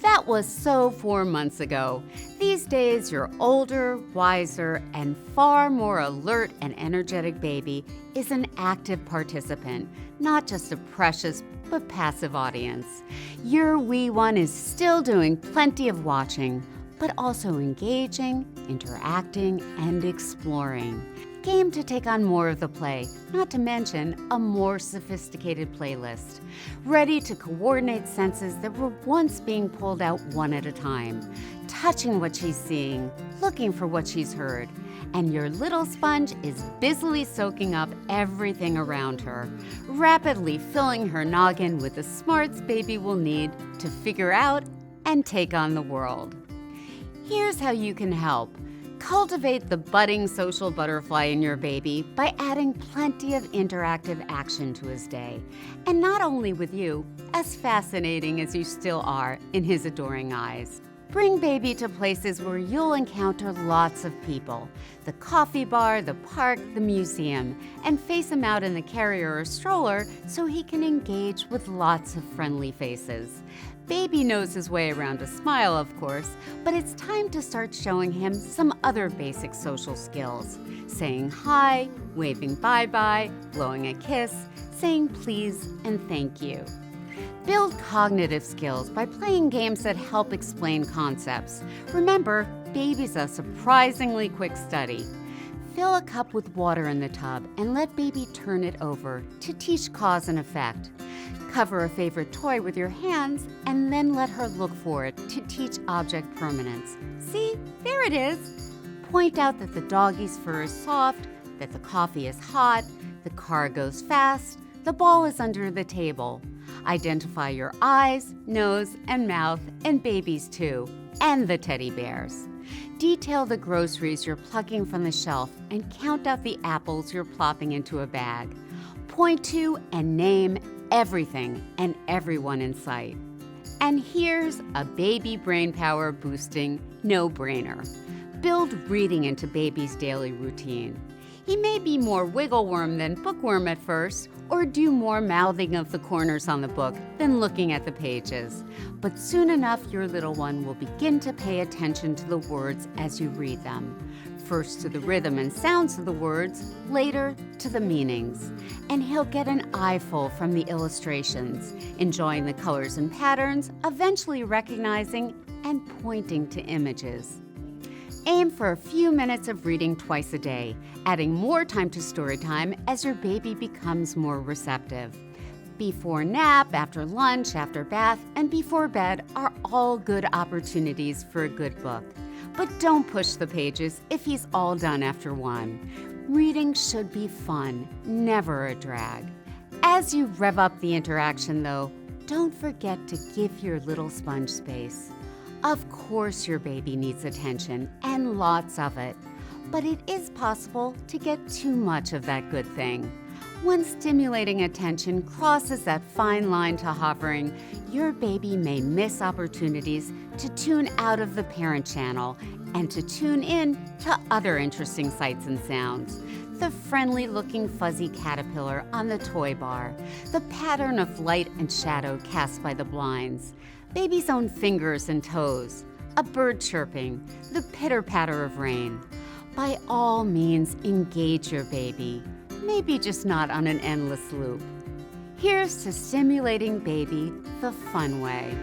that was so 4 months ago. These days, your older, wiser, and far more alert and energetic baby is an active participant, not just a precious but passive audience. Your wee one is still doing plenty of watching, but also engaging, interacting, and exploring. Game to take on more of the play, not to mention a more sophisticated playlist. Ready to coordinate senses that were once being pulled out one at a time, touching what she's seeing, looking for what she's heard. And your little sponge is busily soaking up everything around her, rapidly filling her noggin with the smarts baby will need to figure out and take on the world. Here's how you can help. Cultivate the budding social butterfly in your baby by adding plenty of interactive action to his day. And not only with you, as fascinating as you still are in his adoring eyes. Bring baby to places where you'll encounter lots of people. The coffee bar, the park, the museum, and face him out in the carrier or stroller so he can engage with lots of friendly faces. Baby knows his way around a smile, of course, but it's time to start showing him some other basic social skills. Saying hi, waving bye-bye, blowing a kiss, saying please and thank you. Build cognitive skills by playing games that help explain concepts. Remember, baby's a surprisingly quick study. Fill a cup with water in the tub and let baby turn it over to teach cause and effect. Cover a favorite toy with your hands and then let her look for it to teach object permanence. See, there it is. Point out that the doggie's fur is soft, that the coffee is hot, the car goes fast, the ball is under the table. Identify your eyes, nose, and mouth, and babies too, and the teddy bears. Detail the groceries you're plucking from the shelf and count out the apples you're plopping into a bag. Point to and name everything and everyone in sight. And here's a baby brain power boosting no-brainer. Build reading into baby's daily routine. He may be more wiggle worm than bookworm at first, or do more mouthing of the corners on the book than looking at the pages. But soon enough, your little one will begin to pay attention to the words as you read them. First to the rhythm and sounds of the words, later to the meanings. And he'll get an eyeful from the illustrations, enjoying the colors and patterns, eventually recognizing and pointing to images. Aim for a few minutes of reading twice a day, adding more time to story time as your baby becomes more receptive. Before nap, after lunch, after bath, and before bed are all good opportunities for a good book. But don't push the pages if he's all done after one. Reading should be fun, never a drag. As you rev up the interaction, though, don't forget to give your little sponge space. Of course your baby needs attention, and lots of it. But it is possible to get too much of that good thing. When stimulating attention crosses that fine line to hovering, your baby may miss opportunities to tune out of the parent channel and to tune in to other interesting sights and sounds. The friendly-looking fuzzy caterpillar on the toy bar, the pattern of light and shadow cast by the blinds, baby's own fingers and toes, a bird chirping, the pitter-patter of rain. By all means, engage your baby, maybe just not on an endless loop. Here's to stimulating baby the fun way.